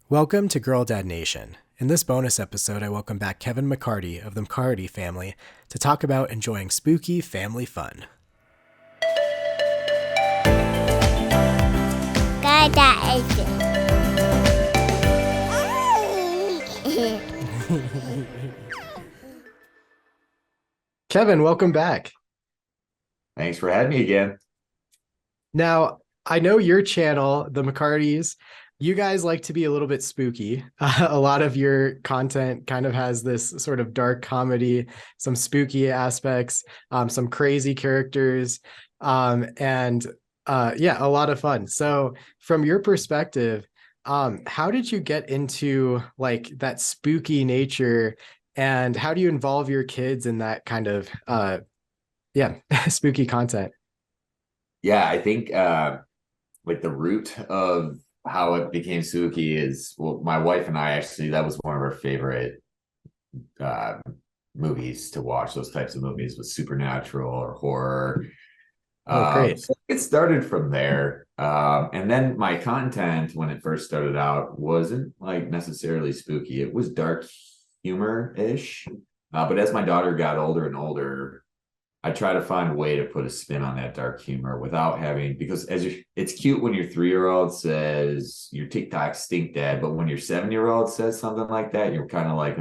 Welcome to Girl Dad Nation. In this bonus episode, I welcome back Kevin McCarty of the McCarty family to talk about enjoying spooky family fun. Kevin, welcome back. Thanks for having me again. Now, I know your channel, the McCartys, you guys like to be a little bit spooky. A lot of your content kind of has this sort of dark comedy, some spooky aspects, some crazy characters, and a lot of fun. So from your perspective, how did you get into like that spooky nature, and how do you involve your kids in that kind of spooky content? Yeah, I think like the root of how it became spooky is, well, my wife and I actually, that was one of our favorite movies to watch. Those types of movies with supernatural or horror. Oh, great. So it started from there. And then my content when it first started out wasn't like necessarily spooky. It was dark humor-ish. But as my daughter got older and older, I try to find a way to put a spin on that dark humor without having, because it's cute when your 3-year-old says your TikTok stink dad, but when your 7-year-old says something like that, you're kind of like,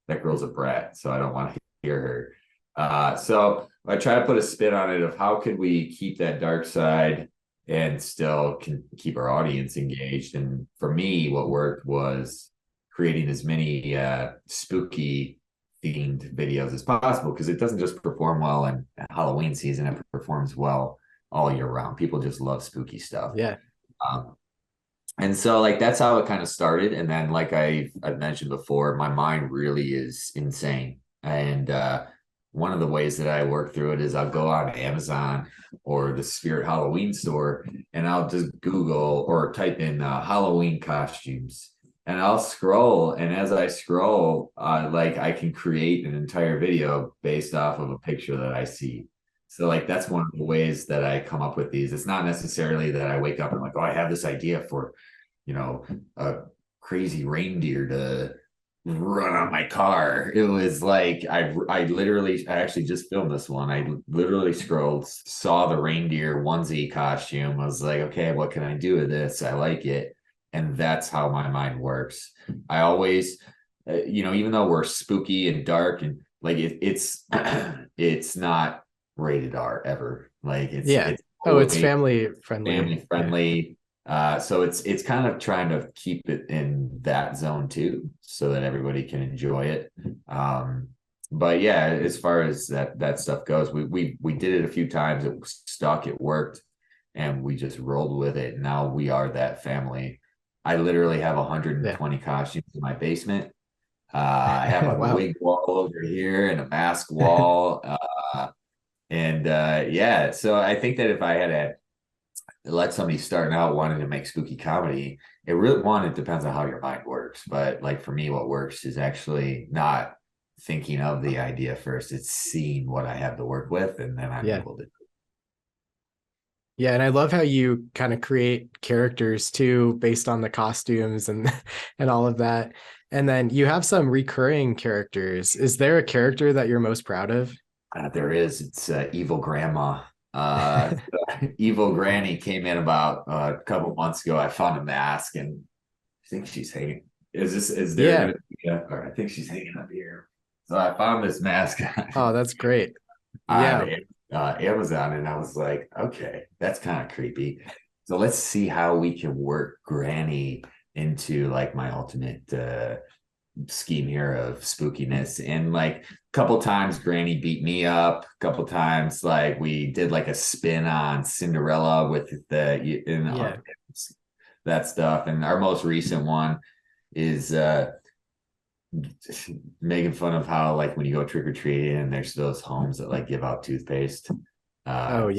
that girl's a brat, so I don't want to hear her. So I try to put a spin on it of how could we keep that dark side and still can keep our audience engaged. And for me, what worked was creating as many spooky themed videos as possible, because it doesn't just perform well in Halloween season, it performs well all year round. People just love spooky stuff. Yeah. And so like that's how it kind of started. And then like I've mentioned before, my mind really is insane. And one of the ways that I work through it is I'll go on Amazon or the Spirit Halloween store and I'll just Google or type in Halloween costumes. And I'll scroll, and as I scroll, like I can create an entire video based off of a picture that I see. So like that's one of the ways that I come up with these. It's not necessarily that I wake up and like, oh, I have this idea for, a crazy reindeer to run on my car. It was like I actually just filmed this one. I literally scrolled, saw the reindeer onesie costume. I was like, okay, what can I do with this? I like it. And that's how my mind works. I always, even though we're spooky and dark and like it's it's not rated R ever. Like it's family friendly. Family friendly. Yeah. So it's kind of trying to keep it in that zone too, so that everybody can enjoy it. But yeah, as far as that stuff goes, we did it a few times. It was stuck. It worked, and we just rolled with it. Now we are that family. I literally have 120 costumes in my basement. I have a Wow. wig wall over here and a mask wall. So I think that if I had to let somebody starting out wanting to make spooky comedy, it depends on how your mind works. But like for me, what works is actually not thinking of the idea first. It's seeing what I have to work with, and then I'm able to. Yeah, and I love how you kind of create characters too based on the costumes and and all of that. And then you have some recurring characters. Is there a character that you're most proud of? There is. It's Evil Grandma. Evil Granny came in about a couple months ago. I found a mask, and I think she's hanging. Is there? Yeah. Or I think she's hanging up here. So I found this mask. Oh, that's great. Yeah. Amazon, and I was like, okay, that's kind of creepy. So let's see how we can work Granny into like my ultimate scheme here of spookiness. And like a couple times Granny beat me up, a couple times like we did like a spin on Cinderella with that stuff. And our most recent one is making fun of how like when you go trick-or-treating and there's those homes that like give out toothpaste. So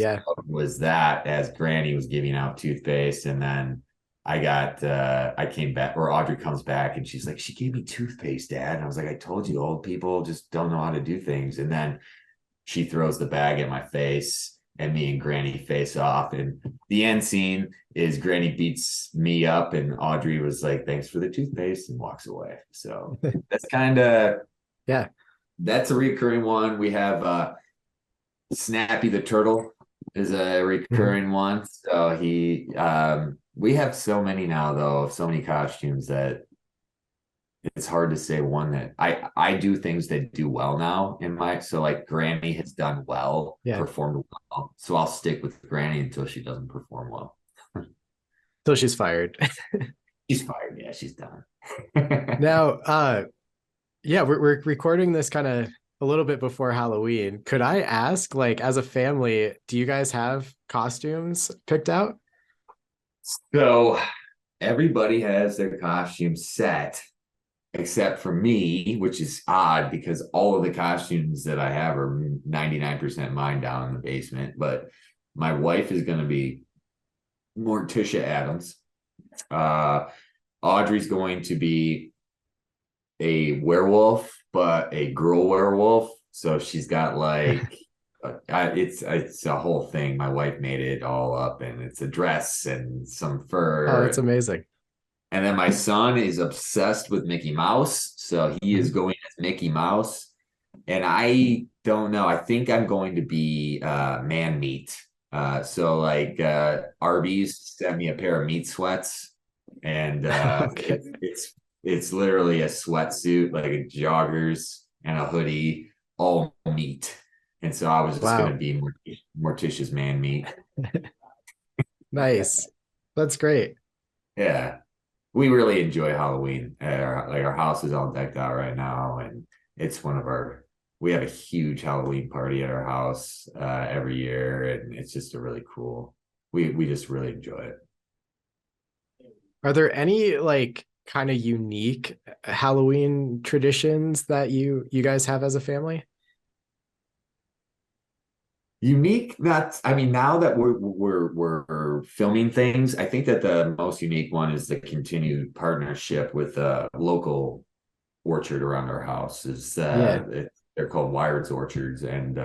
was that as Granny was giving out toothpaste, and then I came back, or Audrey comes back and she's like, she gave me toothpaste, Dad. And I was like, I told you, old people just don't know how to do things. And then she throws the bag at my face, and me and Granny face off. And the end scene is Granny beats me up, and Audrey was like, "Thanks for the toothpaste," and walks away. So that's kind of Yeah. that's a recurring one. We have Snappy the Turtle is a Mhm. recurring one. So we have so many now though, so many costumes that it's hard to say one that I do things that do well now in my so like Granny has done well, Yeah. performed well. So I'll stick with Granny until she doesn't perform well. So she's fired. She's fired. Yeah, she's done. Now, yeah, we're recording this kind of a little bit before Halloween. Could I ask, like, as a family, do you guys have costumes picked out? So everybody has their costume set except for me, which is odd because all of the costumes that I have are 99% mine down in the basement. But my wife is going to be Morticia Adams. Uh, Audrey's going to be a werewolf, but a girl werewolf. So she's got like it's a whole thing. My wife made it all up, and it's a dress and some Oh, fur. that's amazing. And then my son is obsessed with Mickey Mouse, so he is Mhm. going as Mickey Mouse. And I don't know. I think I'm going to be man meat. So like Arby's sent me a pair of meat sweats, and Okay. it's literally a sweatsuit, like a joggers and a hoodie, all meat. And so I was just gonna Wow. be Morticia's man meat. Nice. That's great. Yeah, we really enjoy Halloween. Like our house is all decked out right now, and it's one of our. We have a huge Halloween party at our house every year, and it's just a really cool. We just really enjoy it. Are there any like kind of unique Halloween traditions that you guys have as a family? Unique, not. I mean, now that we're filming things, I think that the most unique one is the continued partnership with a local orchard around our house. Yeah, They're called Wired's Orchards, and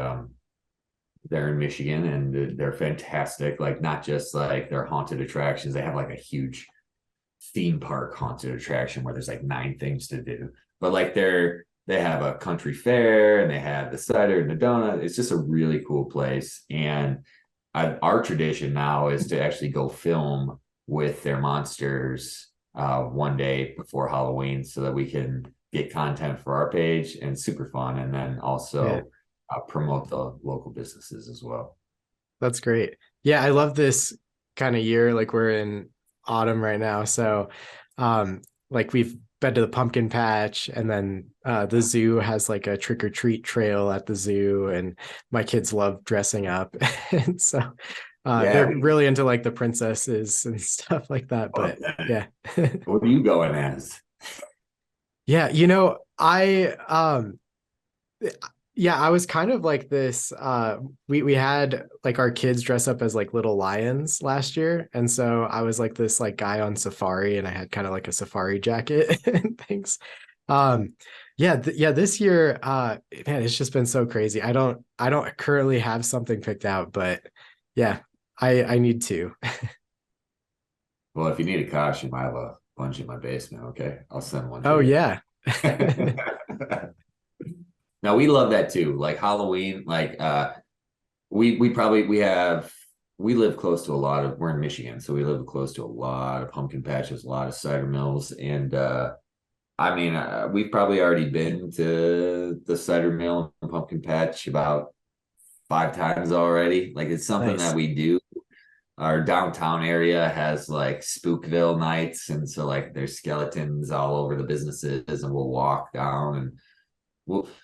they're in Michigan, and they're fantastic. Like not just like their haunted attractions, they have like a huge theme park haunted attraction where there's like 9 things to do. But like they have a country fair, and they have the cider and the donut. It's just a really cool place. And our tradition now is to actually go film with their monsters one day before Halloween so that we can get content for our page, and super fun. And then yeah, also promote the local businesses as well. that's great. Yeah, I love this kind of year. Like we're in autumn right now, so like we've been to the pumpkin patch, and then the zoo has like a trick or treat trail at the zoo, and my kids love dressing up, and so Yeah. they're really into like the princesses and stuff like that. But Okay. yeah. What are you going as? Yeah, yeah, I was kind of like this we had like our kids dress up as like little lions last year, and so I was like this like guy on safari, and I had kind of like a safari jacket and things. Um yeah, yeah, this year man, it's just been so crazy. I don't currently have something picked out, but yeah, I need to. Well, if you need a costume, I have a bunch in my basement. Okay, I'll send one to Oh you. yeah. Now we love that too. Like Halloween, like we probably we live close to a lot of we're in Michigan, so we live close to a lot of pumpkin patches, a lot of cider mills, and I mean we've probably already been to the cider mill and pumpkin patch about 5 times already. Like it's something that Nice. we do. Our downtown area has like Spookville nights, and so like there's skeletons all over the businesses, and we'll walk down, and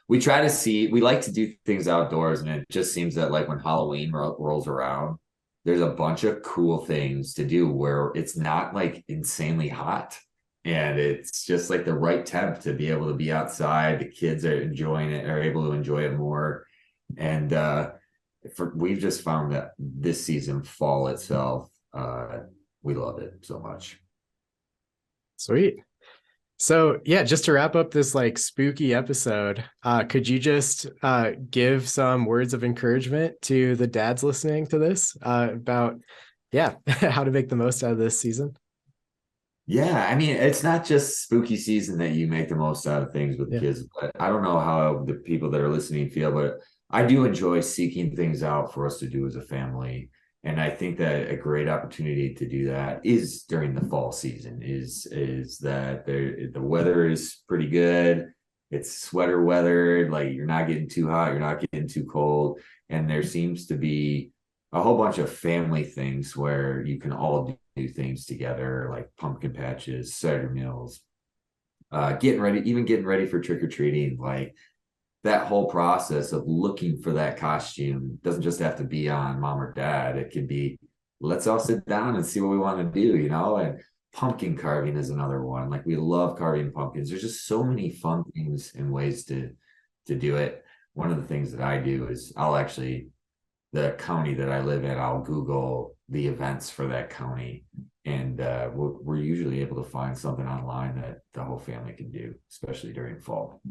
we try to see, we like to do things outdoors, and it just seems that like when Halloween rolls around, there's a bunch of cool things to do where it's not like insanely hot, and it's just like the right temp to be able to be outside. The kids are enjoying it, are able to enjoy it more. And we've just found that this season, fall itself, we love it so much. Sweet. So yeah, just to wrap up this like spooky episode, could you just give some words of encouragement to the dads listening to this about yeah, how to make the most out of this season? Yeah, I mean, it's not just spooky season that you make the most out of things with the Yeah. kids, but I don't know how the people that are listening feel, but I do enjoy seeking things out for us to do as a family. And I think that a great opportunity to do that is during the fall season, is that the weather is pretty good. It's sweater weather, like you're not getting too hot, you're not getting too cold, and there seems to be a whole bunch of family things where you can all do things together, like pumpkin patches, cider meals, getting ready for trick or treating. Like that whole process of looking for that costume doesn't just have to be on mom or dad. It could be let's all sit down and see what we want to do, and pumpkin carving is another one. Like we love carving pumpkins. There's just so many fun things and ways to do it. One of the things that I do is I'll actually the county that I live in, I'll Google the events for that county. And we're usually able to find something online that the whole family can do, especially during fall.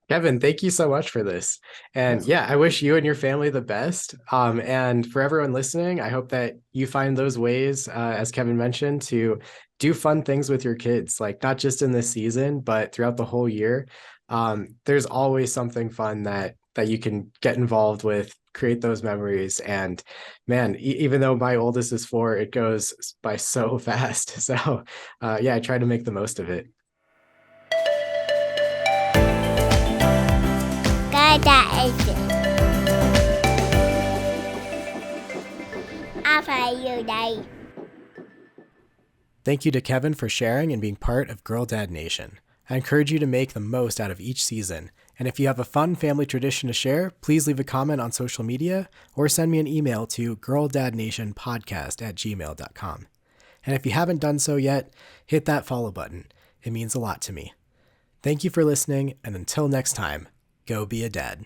Kevin, thank you so much for this. And That's yeah, I wish you and your family the best. And for everyone listening, I hope that you find those ways, as Kevin mentioned, to do fun things with your kids, like not just in this season, but throughout the whole year. There's always something fun that you can get involved with, create those memories. And man, even though my oldest is 4, it goes by so fast. So yeah, I try to make the most of it. GirlDadnation. Ai phải giờ đây? Thank you to Kevin for sharing and being part of Girl Dad Nation. I encourage you to make the most out of each season. And if you have a fun family tradition to share, please leave a comment on social media or send me an email to girldadnationpodcast@gmail.com. And if you haven't done so yet, hit that follow button. It means a lot to me. Thank you for listening, and until next time, go be a dad.